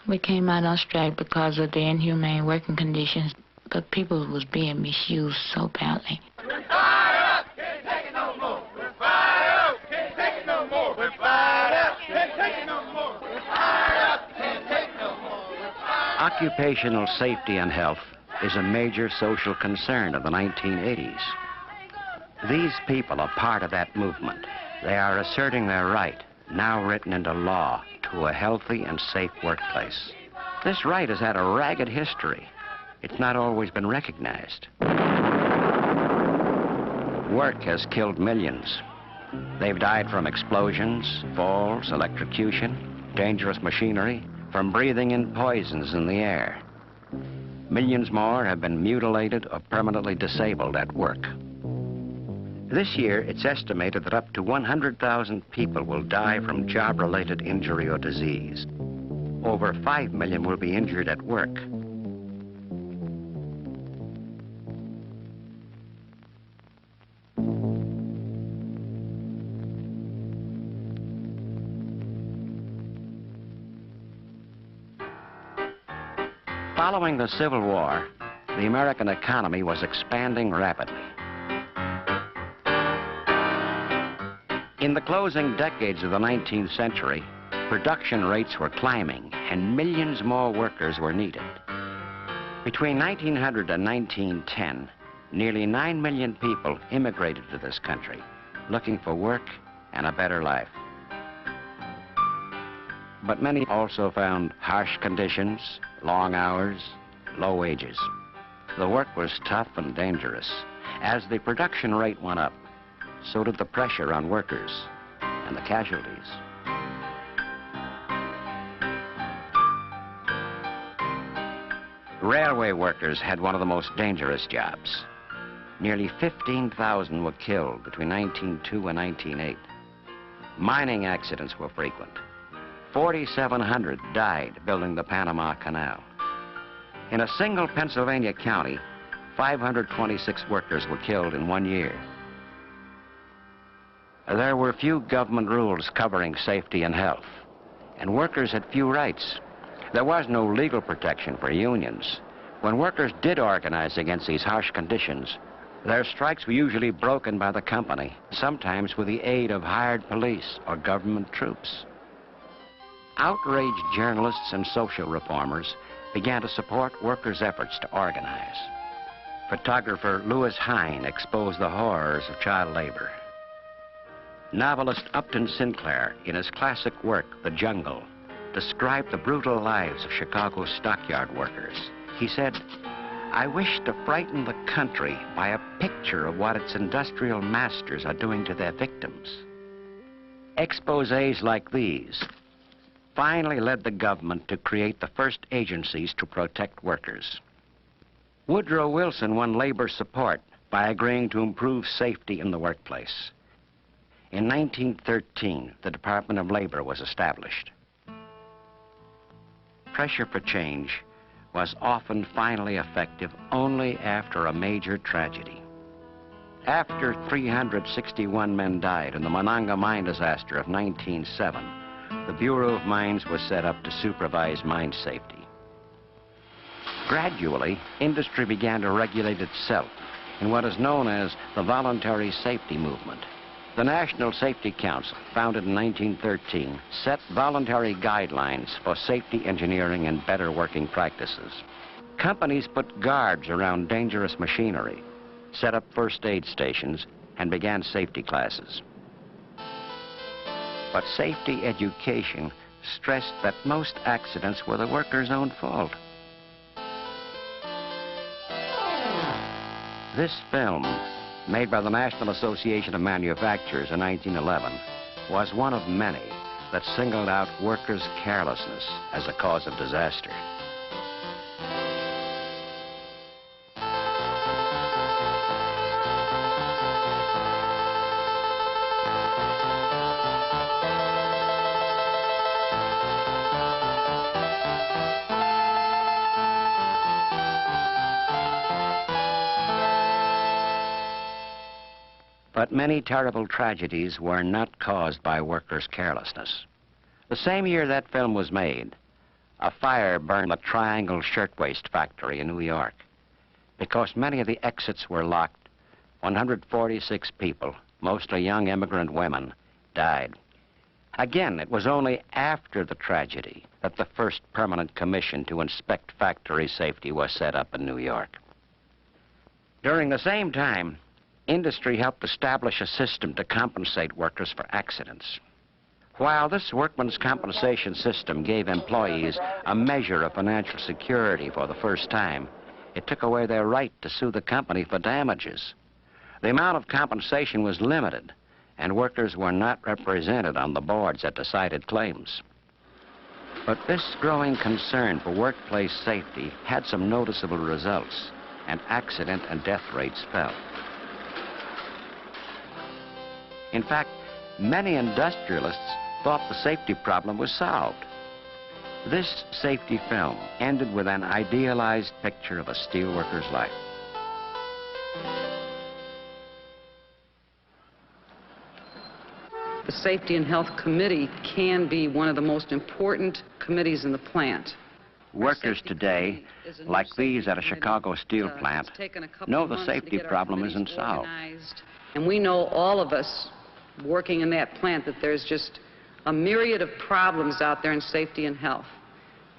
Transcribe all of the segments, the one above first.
We came out on strike because of the inhumane working conditions. The people was being misused so badly. We're fired up! Can't take it no more! We're fired up! Can't take it no more! We're fired up! Can't take it no more! We're fired up! Can't take it no more! We're fired up! Occupational safety and health is a major social concern of the 1980s. These people are part of that movement. They are asserting their right, now written into law, to a healthy and safe workplace. This right has had a ragged history. It's not always been recognized. Work has killed millions. They've died from explosions, falls, electrocution, dangerous machinery, from breathing in poisons in the air. Millions more have been mutilated or permanently disabled at work. This year, it's estimated that up to 100,000 people will die from job-related injury or disease. Over 5 million will be injured at work. Following the Civil War, the American economy was expanding rapidly. In the closing decades of the 19th century, production rates were climbing and millions more workers were needed. Between 1900 and 1910, nearly 9 million people immigrated to this country, looking for work and a better life. But many also found harsh conditions, long hours, low wages. The work was tough and dangerous. As the production rate went up, so did the pressure on workers and the casualties. Railway workers had one of the most dangerous jobs. Nearly 15,000 were killed between 1902 and 1908. Mining accidents were frequent. 4,700 died building the Panama Canal. In a single Pennsylvania county, 526 workers were killed in 1 year. There were few government rules covering safety and health, and workers had few rights. There was no legal protection for unions. When workers did organize against these harsh conditions, their strikes were usually broken by the company, sometimes with the aid of hired police or government troops. Outraged journalists and social reformers began to support workers' efforts to organize. Photographer Lewis Hine exposed the horrors of child labor. Novelist Upton Sinclair, in his classic work, The Jungle, described the brutal lives of Chicago's stockyard workers. He said, "I wish to frighten the country by a picture of what its industrial masters are doing to their victims." Exposés like these finally led the government to create the first agencies to protect workers. Woodrow Wilson won labor support by agreeing to improve safety in the workplace. In 1913, the Department of Labor was established. Pressure for change was often finally effective only after a major tragedy. After 361 men died in the Monongah mine disaster of 1907, the Bureau of Mines was set up to supervise mine safety. Gradually, industry began to regulate itself in what is known as the voluntary safety movement. The National Safety Council, founded in 1913, set voluntary guidelines for safety engineering and better working practices. Companies put guards around dangerous machinery, set up first aid stations, and began safety classes. But safety education stressed that most accidents were the workers' own fault. This film, made by the National Association of Manufacturers in 1911, was one of many that singled out workers' carelessness as a cause of disaster. But many terrible tragedies were not caused by workers' carelessness. The same year that film was made, A fire burned the Triangle Shirtwaist Factory in New York. Because many of the exits were locked, 146 people, mostly young immigrant women, died. Again, it was only after the tragedy that the first permanent commission to inspect factory safety was set up in New York. During the same time, industry helped establish a system to compensate workers for accidents. While this workman's compensation system gave employees a measure of financial security for the first time, it took away their right to sue the company for damages. The amount of compensation was limited, and workers were not represented on the boards that decided claims. But this growing concern for workplace safety had some noticeable results, and accident and death rates fell. In fact, many industrialists thought the safety problem was solved. This safety film ended with an idealized picture of a steelworker's life. The Safety and Health Committee can be one of the most important committees in the plant. Workers today, like these at a Chicago steel plant, know the safety problem isn't solved. And we know, all of us working in that plant, that there's just a myriad of problems out there in safety and health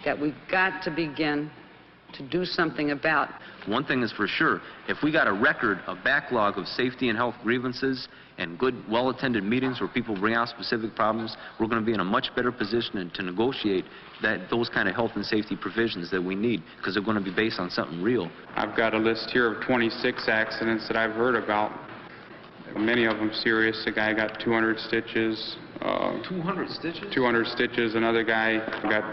that we've got to begin to do something about. One thing is for sure, if we got a record, a backlog of safety and health grievances and good, well-attended meetings where people bring out specific problems, we're going to be in a much better position to negotiate those kind of health and safety provisions that we need, because they're going to be based on something real. I've got a list here of 26 accidents that I've heard about. Many of them serious. A guy got 200 stitches. 200 stitches? 200 stitches. Another guy got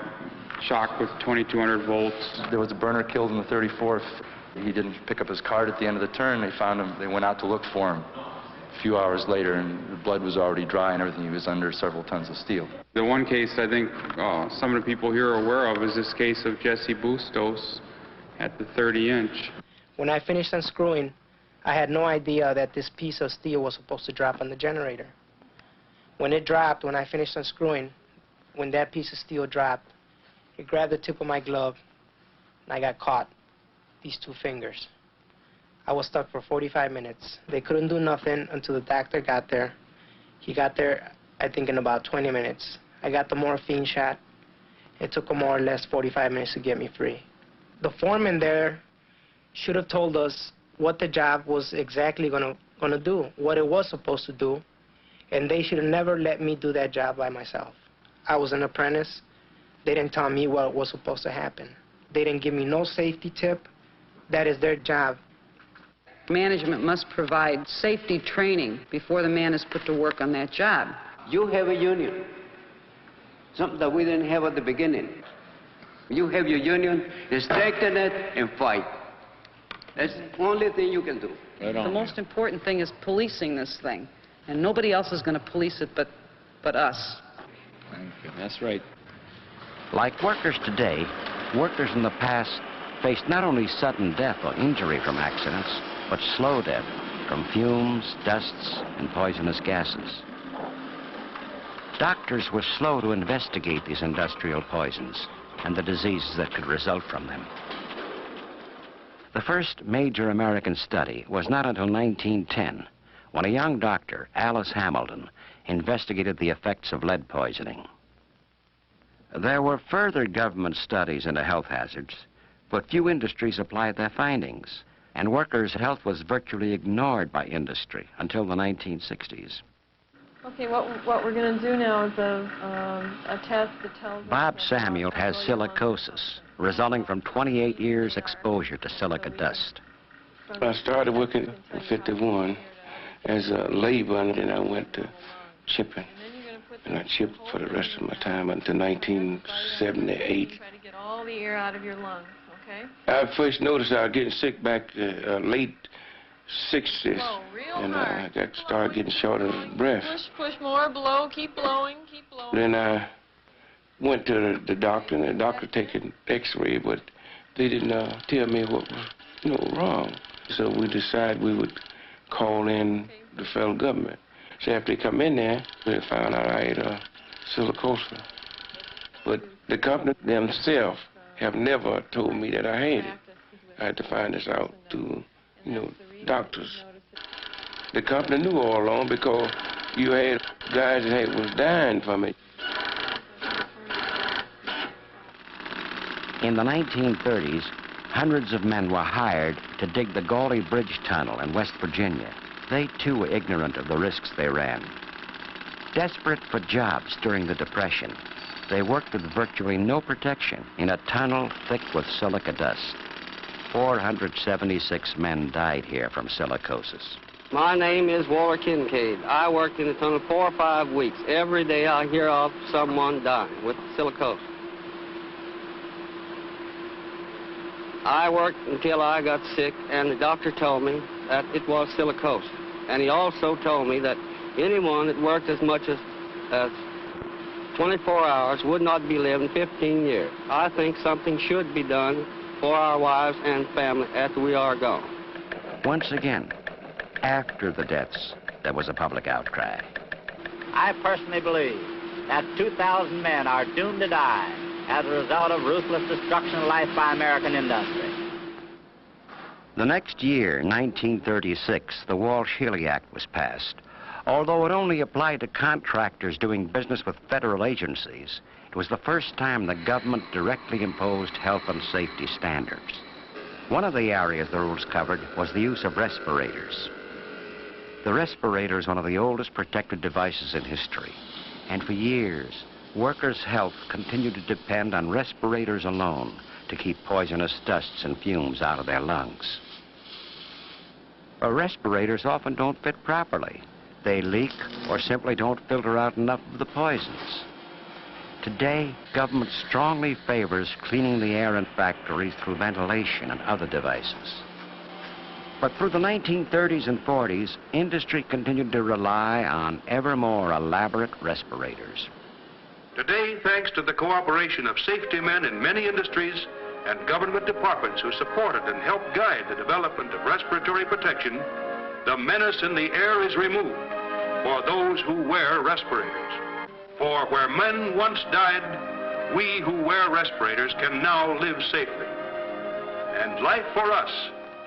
shocked with 2200 volts. There was a burner killed in the 34th. He didn't pick up his card at the end of the turn. They found him. They went out to look for him a few hours later, and the blood was already dry and everything. He was under several tons of steel. The one case I think some of the people here are aware of is this case of Jesse Bustos at the 30-inch. When I finished unscrewing, I had no idea that this piece of steel was supposed to drop on the generator. When it dropped, when I finished unscrewing, when that piece of steel dropped, it grabbed the tip of my glove, and I got caught, these two fingers. I was stuck for 45 minutes. They couldn't do nothing until the doctor got there. He got there, I think, in about 20 minutes. I got the morphine shot. It took him more or less 45 minutes to get me free. The foreman there should have told us what the job was exactly gonna do, what it was supposed to do, and they should have never let me do that job by myself. I was an apprentice. They didn't tell me what was supposed to happen. They didn't give me no safety tip. That is their job. Management must provide safety training before the man is put to work on that job. You have a union, something that we didn't have at the beginning. You have your union, strengthen it and fight. That's the only thing you can do. The most important thing is policing this thing, and nobody else is going to police it but us. Thank you. That's right. Like workers today, workers in the past faced not only sudden death or injury from accidents, but slow death from fumes, dusts, and poisonous gases. Doctors were slow to investigate these industrial poisons and the diseases that could result from them. The first major American study was not until 1910, when a young doctor, Alice Hamilton, investigated the effects of lead poisoning. There were further government studies into health hazards, but few industries applied their findings, and workers' health was virtually ignored by industry until the 1960s. Okay, what we're going to do now is a test that tells us... Bob Samuel has silicosis, resulting from 28 years exposure to silica dust. I started working in 51 as a labor, and then I went to chipping. And I chipped for the rest of my time until 1978. Try to get all the air out of your lungs, okay? I first noticed I was getting sick back late 60s. Blow real and hard. I started getting short of breath. Push more, blow, keep blowing, keep blowing. Then I went to the doctor, and the doctor taking x-ray, but they didn't tell me what was wrong. So we decided we would call in the federal government. So after they come in there, they found out I had silicosis. But the company themselves have never told me that I had it. I had to find this out through, doctors. The company knew all along because you had guys that was dying from it. In the 1930s, hundreds of men were hired to dig the Gauley Bridge Tunnel in West Virginia. They, too, were ignorant of the risks they ran. Desperate for jobs during the Depression, they worked with virtually no protection in a tunnel thick with silica dust. 476 men died here from silicosis. My name is Walter Kincaid. I worked in the tunnel 4 or 5 weeks. Every day I hear of someone dying with silicosis. I worked until I got sick, and the doctor told me that it was silicosis. And he also told me that anyone that worked as much as 24 hours would not be living 15 years. I think something should be done for our wives and family after we are gone. Once again, after the deaths, there was a public outcry. I personally believe that 2,000 men are doomed to die as a result of ruthless destruction of life by American industry. The next year, 1936, the Walsh-Healy Act was passed. Although it only applied to contractors doing business with federal agencies, it was the first time the government directly imposed health and safety standards. One of the areas the rules covered was the use of respirators. The respirator is one of the oldest protective devices in history, and for years, workers' health continued to depend on respirators alone to keep poisonous dusts and fumes out of their lungs. But respirators often don't fit properly. They leak or simply don't filter out enough of the poisons. Today, government strongly favors cleaning the air in factories through ventilation and other devices. But through the 1930s and 40s, industry continued to rely on ever more elaborate respirators. Today, thanks to the cooperation of safety men in many industries and government departments who supported and helped guide the development of respiratory protection, the menace in the air is removed for those who wear respirators. For where men once died, we who wear respirators can now live safely. And life for us,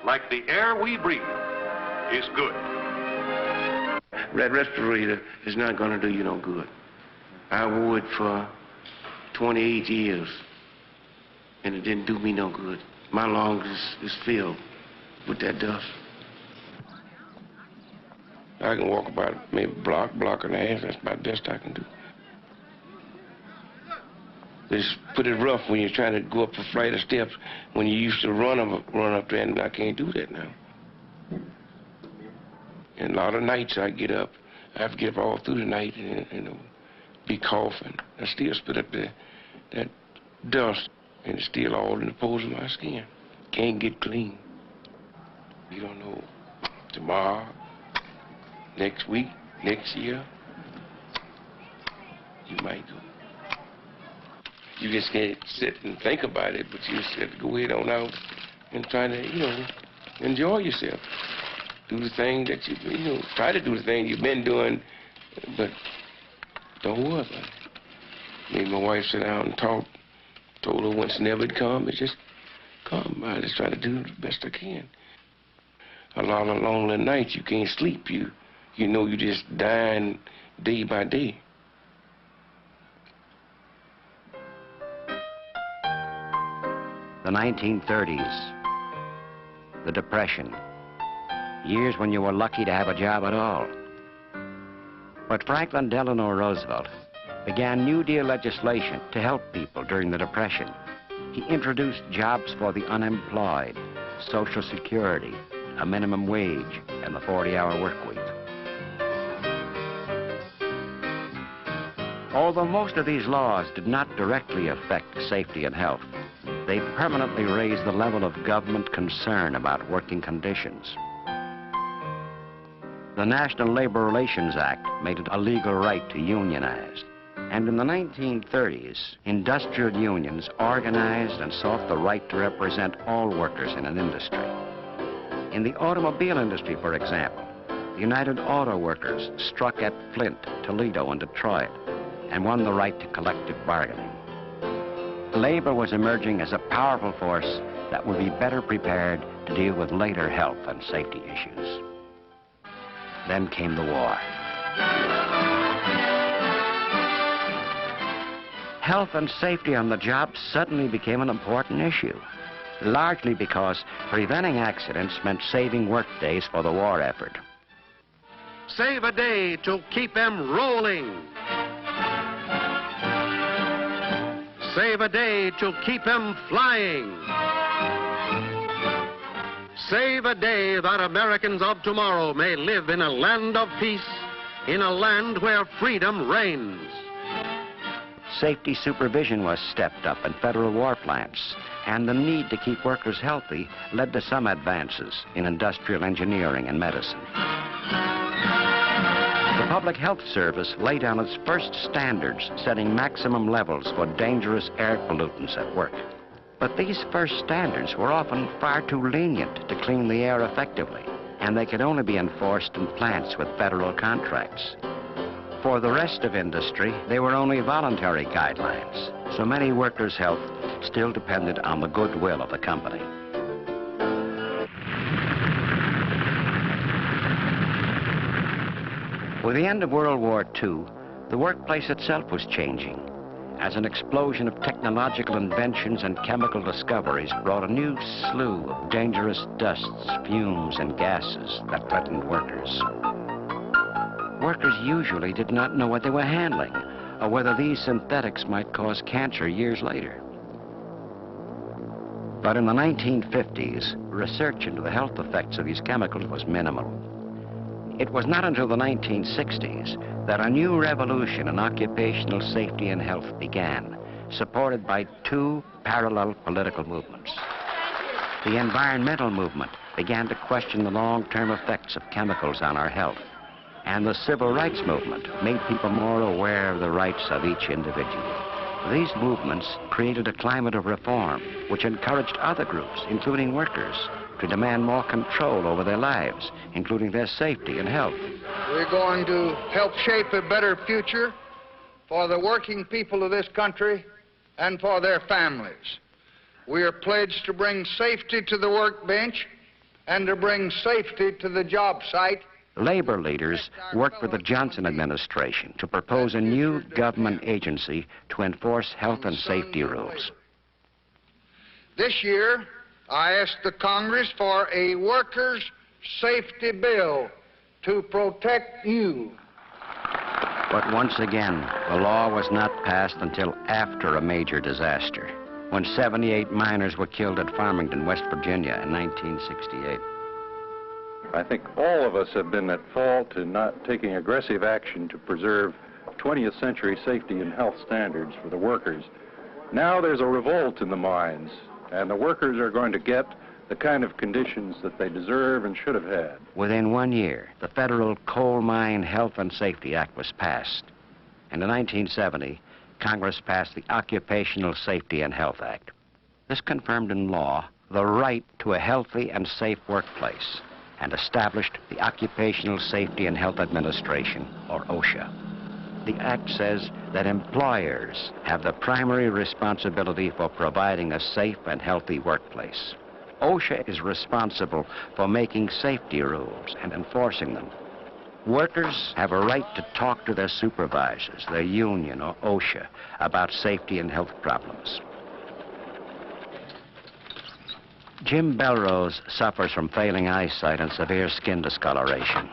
like the air we breathe, is good. That respirator is not going to do you no good. I wore it for 28 years, and it didn't do me no good. My lungs is filled with that dust. I can walk about maybe block and a half. That's about the best I can do. It's pretty rough when you're trying to go up a flight of steps when you used to run up there, and I can't do that now. And a lot of nights I get up. I have to get up all through the night and be coughing. I still spit up that dust, and it's still all in the pores of my skin. Can't get clean. You don't know tomorrow, next week, next year, you might go. You just can't sit and think about it, but you just have to go ahead on out and try to, enjoy yourself. Do the thing that try to do the thing you've been doing, but don't worry about it. Me and my wife sit down and talk, told her once never it'd come, it just come. I just try to do the best I can. A lot of lonely nights, you can't sleep. You know you're just dying day by day. The 1930s, the Depression, years when you were lucky to have a job at all. But Franklin Delano Roosevelt began New Deal legislation to help people during the Depression. He introduced jobs for the unemployed, Social Security, a minimum wage, and the 40-hour work week. Although most of these laws did not directly affect safety and health, they permanently raised the level of government concern about working conditions. The National Labor Relations Act made it a legal right to unionize. And in the 1930s, industrial unions organized and sought the right to represent all workers in an industry. In the automobile industry, for example, the United Auto Workers struck at Flint, Toledo, and Detroit, and won the right to collective bargaining. labor was emerging as a powerful force that would be better prepared to deal with later health and safety issues. Then came the war. Health and safety on the job suddenly became an important issue, largely because preventing accidents meant saving work days for the war effort. Save a day to keep them rolling. Save a day to keep them flying. Save a day that Americans of tomorrow may live in a land of peace, in a land where freedom reigns. Safety supervision was stepped up in federal war plants, and the need to keep workers healthy led to some advances in industrial engineering and medicine. The Public Health Service laid down its first standards, setting maximum levels for dangerous air pollutants at work. But these first standards were often far too lenient to clean the air effectively, and they could only be enforced in plants with federal contracts. For the rest of industry, they were only voluntary guidelines, so many workers' health still depended on the goodwill of the company. With the end of World War II, the workplace itself was changing, as an explosion of technological inventions and chemical discoveries brought a new slew of dangerous dusts, fumes, and gases that threatened workers. Workers usually did not know what they were handling, or whether these synthetics might cause cancer years later. But in the 1950s, research into the health effects of these chemicals was minimal. It was not until the 1960s that a new revolution in occupational safety and health began, supported by two parallel political movements. The environmental movement began to question the long-term effects of chemicals on our health, and the civil rights movement made people more aware of the rights of each individual. These movements created a climate of reform which encouraged other groups, including workers, to demand more control over their lives, including their safety and health. We're going to help shape a better future for the working people of this country and for their families. We are pledged to bring safety to the workbench and to bring safety to the job site. Labor leaders worked with the Johnson administration to propose a new government agency to enforce health and safety rules. This year, I asked the Congress for a workers' safety bill to protect you. But once again, the law was not passed until after a major disaster, when 78 miners were killed at Farmington, West Virginia in 1968. I think all of us have been at fault in not taking aggressive action to preserve 20th century safety and health standards for the workers. Now there's a revolt in the mines, and the workers are going to get the kind of conditions that they deserve and should have had. Within 1 year, the Federal Coal Mine Health and Safety Act was passed. And in 1970, Congress passed the Occupational Safety and Health Act. This confirmed in law the right to a healthy and safe workplace and established the Occupational Safety and Health Administration, or OSHA. The Act says that employers have the primary responsibility for providing a safe and healthy workplace. OSHA is responsible for making safety rules and enforcing them. Workers have a right to talk to their supervisors, their union, or OSHA, about safety and health problems. Jim Belrose suffers from failing eyesight and severe skin discoloration.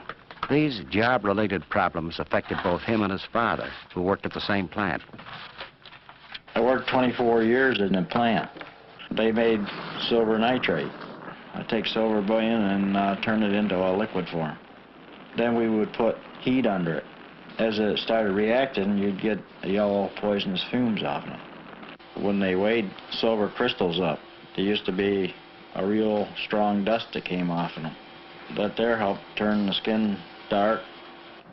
These job-related problems affected both him and his father, who worked at the same plant. I worked 24 years in the plant. They made silver nitrate. I take silver bullion and turn it into a liquid form. Then we would put heat under it. As it started reacting, you'd get yellow poisonous fumes off it. When they weighed silver crystals up, there used to be a real strong dust that came off of them. That there helped turn the skin dark.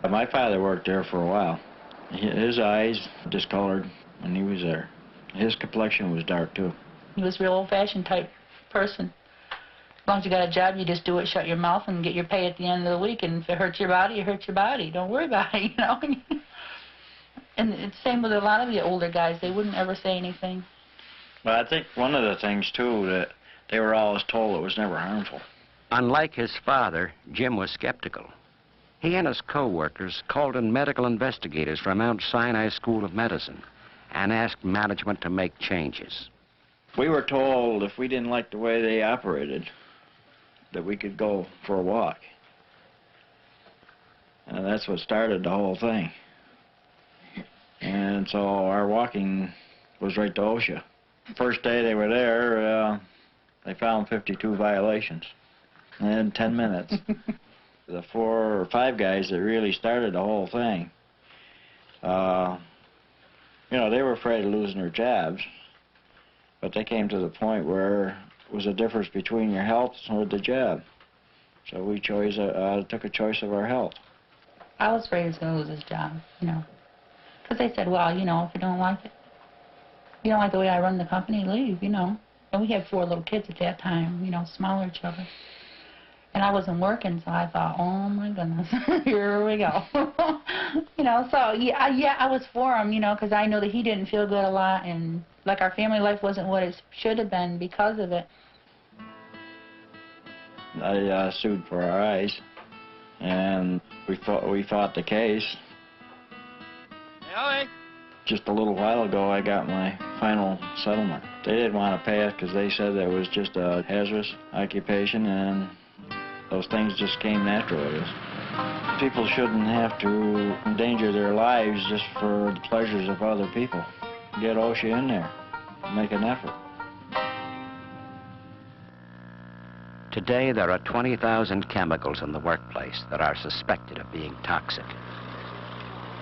My father worked there for a while. His eyes discolored when he was there. His complexion was dark too. He was a real old-fashioned type person. As long as you got a job, you just do it, shut your mouth, and get your pay at the end of the week. And if it hurts your body, it hurts your body. Don't worry about it, you know. And it's the same with a lot of the older guys. They wouldn't ever say anything. But I think one of the things, too, that they were always told it was never harmful. Unlike his father, Jim was skeptical. He and his co-workers called in medical investigators from Mount Sinai School of Medicine and asked management to make changes. We were told if we didn't like the way they operated, that we could go for a walk. And that's what started the whole thing. And so our walking was right to OSHA. First day they were there, they found 52 violations in 10 minutes. The 4 or 5 guys that really started the whole thing, you know, they were afraid of losing their jobs, but they came to the point where it was a difference between your health or the job. So we took a choice of our health. I was afraid he was going to lose his job, you know, because they said, well, you know, if you don't like it, you don't like the way I run the company, leave, you know. And we had 4 little kids at that time, you know, smaller children. And I wasn't working, so I thought, oh my goodness, here we go. You know, so yeah, I was for him, you know, because I know that he didn't feel good a lot, and like our family life wasn't what it should have been because of it. I sued for our eyes, and we fought the case. Just a little while ago, I got my final settlement. They didn't want to pay it because they said that it was just a hazardous occupation, and those things just came naturally. People shouldn't have to endanger their lives just for the pleasures of other people. Get OSHA in there, make an effort. Today, there are 20,000 chemicals in the workplace that are suspected of being toxic.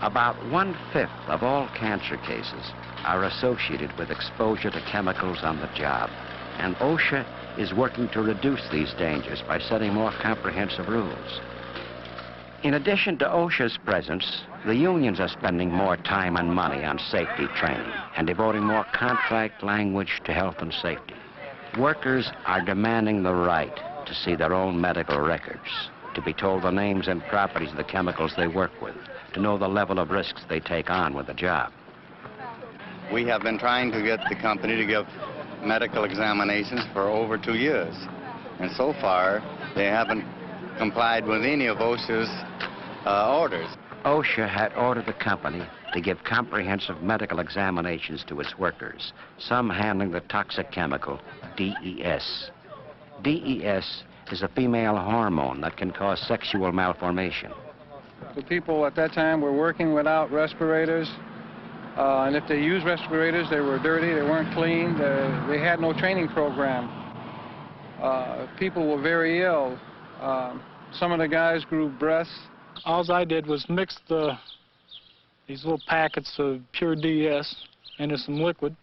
About 1/5 of all cancer cases are associated with exposure to chemicals on the job, and OSHA is working to reduce these dangers by setting more comprehensive rules. In addition to OSHA's presence, the unions are spending more time and money on safety training and devoting more contract language to health and safety. Workers are demanding the right to see their own medical records, to be told the names and properties of the chemicals they work with, to know the level of risks they take on with the job. We have been trying to get the company to give medical examinations for over 2 years, and so far they haven't complied with any of OSHA's orders. OSHA had ordered the company to give comprehensive medical examinations to its workers, some handling the toxic chemical DES. DES is a female hormone that can cause sexual malformation. The people at that time were working without respirators, and if they used respirators, they were dirty, they weren't clean, they had no training program. People were very ill. Some of the guys grew breasts. All I did was mix these little packets of pure DS into some liquid,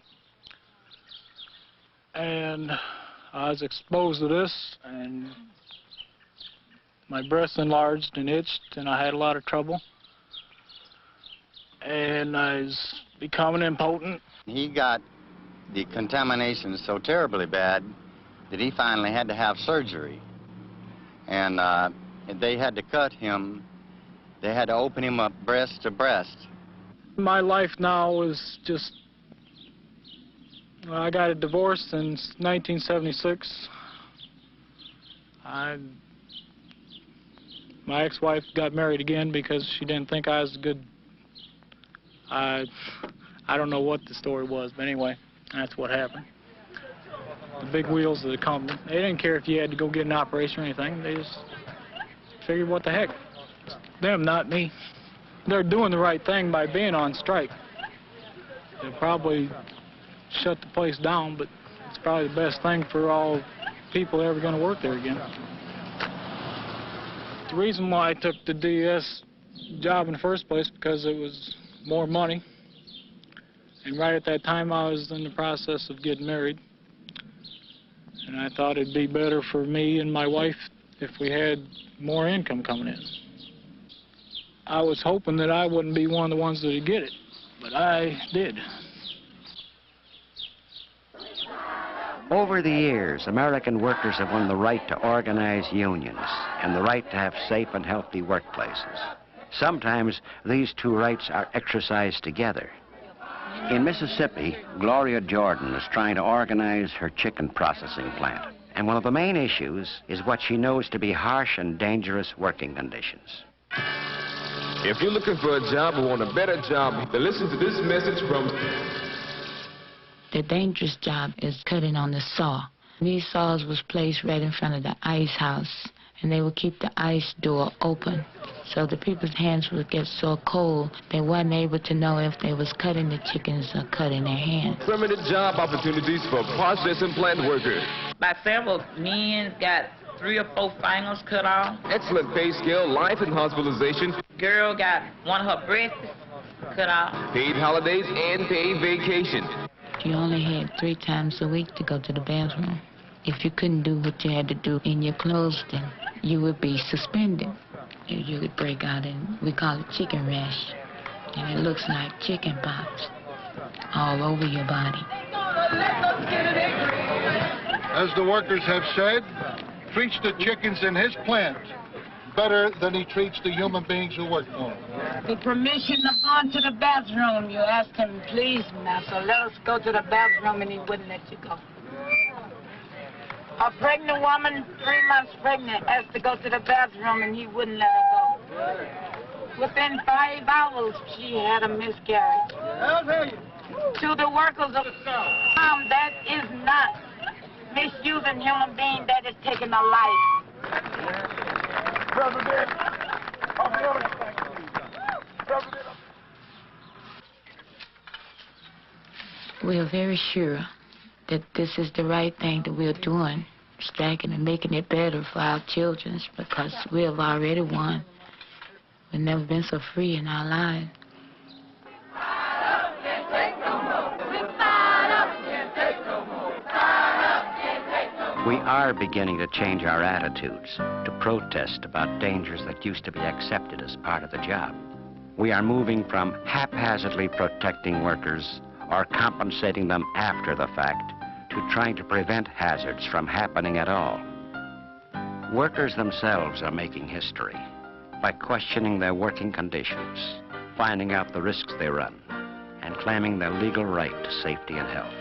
and I was exposed to this, and my breasts enlarged and itched, and I had a lot of trouble, and I was becoming impotent. He got the contamination so terribly bad that he finally had to have surgery, and they had to cut him. They had to open him up breast to breast. My life now is just, I got a divorce in 1976. My ex-wife got married again because she didn't think I was good. I don't know what the story was, but anyway, that's what happened. The big wheels of the company, they didn't care if you had to go get an operation or anything. They just figured, what the heck? It's them, not me. They're doing the right thing by being on strike. They'll probably shut the place down, but it's probably the best thing for all people ever going to work there again. The reason why I took the DS job in the first place because it was more money, and right at that time I was in the process of getting married, and I thought it'd be better for me and my wife if we had more income coming in. I was hoping that I wouldn't be one of the ones that would get it, but I did. Over the years, American workers have won the right to organize unions and the right to have safe and healthy workplaces. Sometimes these two rights are exercised together. In Mississippi, Gloria Jordan is trying to organize her chicken processing plant. And one of the main issues is what she knows to be harsh and dangerous working conditions. If you're looking for a job or want a better job, then listen to this message from... The dangerous job is cutting on the saw. These saws was placed right in front of the ice house, and they would keep the ice door open. So the people's hands would get so cold, they weren't able to know if they was cutting the chickens or cutting their hands. Permanent job opportunities for processing plant workers. By several men got 3 or 4 fingers cut off. Excellent pay scale, life and hospitalization. Girl got one of her breasts cut off. Paid holidays and paid vacation. You only had 3 times a week to go to the bathroom. If you couldn't do what you had to do in your clothes, then you would be suspended. You would break out in, we call it chicken rash. And it looks like chicken pox all over your body. As the workers have said, treats the chickens in his plant better than he treats the human beings who work for him. The permission of going to the bathroom, you asked him, please, now, so let us go to the bathroom, and he wouldn't let you go. A pregnant woman, 3 months pregnant, asked to go to the bathroom, and he wouldn't let her go. Within 5 hours, she had a miscarriage. To the workers of that is not misusing human being, that is taking a life. We are very sure that this is the right thing that we're doing, striking and making it better for our children, because we have already won. We've never been so free in our lives. We are beginning to change our attitudes, to protest about dangers that used to be accepted as part of the job. We are moving from haphazardly protecting workers or compensating them after the fact to trying to prevent hazards from happening at all. Workers themselves are making history by questioning their working conditions, finding out the risks they run, and claiming their legal right to safety and health.